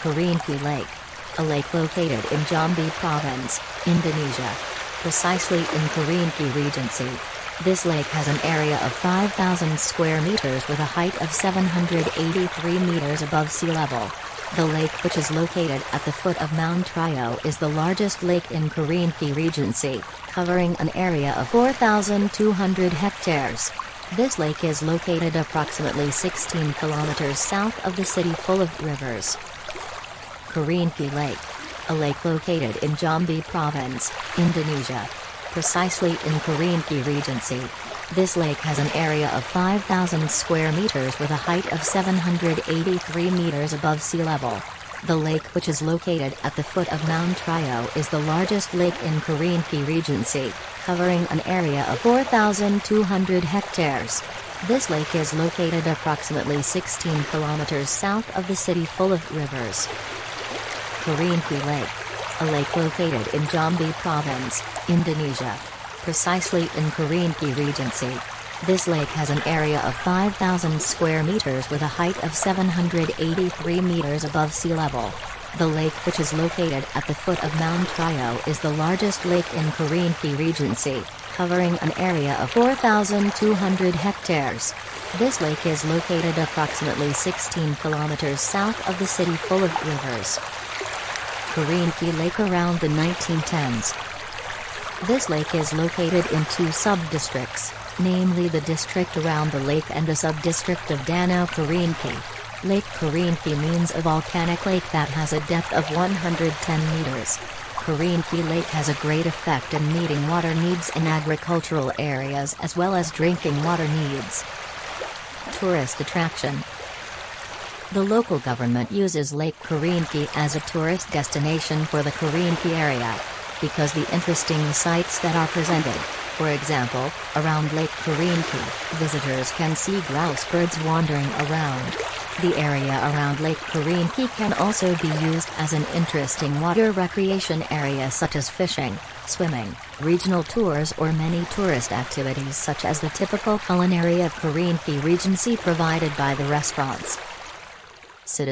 Kerinci Lake. A lake located in Jambi Province, Indonesia. Precisely in Kerinci Regency. This lake has an area of 5,000 square meters with a height of 783 meters above sea level. The lake, which is located at the foot of Mount Trio, is the largest lake in Kerinci Regency, covering an area of 4,200 hectares. This lake is located approximately 16 kilometers south of the city, full of rivers. Kerinci Lake. A lake located in Jambi Province, Indonesia. Precisely in Kerinci Regency. This lake has an area of 5,000 square meters with a height of 783 meters above sea level. The lake, which is located at the foot of Mount Trio, is the largest lake in Kerinci Regency, covering an area of 4,200 hectares. This lake is located approximately 16 kilometers south of the city, full of rivers. Kerinci Lake. A lake located in Jambi Province, Indonesia. Precisely in Kerinci Regency. This lake has an area of 5,000 square meters with a height of 783 meters above sea level. The lake, which is located at the foot of Mount Trio, is the largest lake in Kerinci Regency, covering an area of 4,200 hectares. This lake is located approximately 16 kilometers south of the city, full of rivers. Kerinci Lake around the 1910s. This lake is located in two sub-districts, namely the district around the lake and the sub-district of Danau Kerinci. Lake Kerinci means a volcanic lake that has a depth of 110 meters. Kerinci Lake has a great effect in meeting water needs in agricultural areas as well as drinking water needs. Tourist attraction. The local government uses Lake Kerinci as a tourist destination for the Kerinci area, because the interesting sights that are presented. For example, around Lake Kerinci, visitors can see grouse birds wandering around. The area around Lake Kerinci can also be used as an interesting water recreation area such as fishing, swimming, regional tours or many tourist activities such as the typical culinary of Kerinci Regency provided by the restaurants.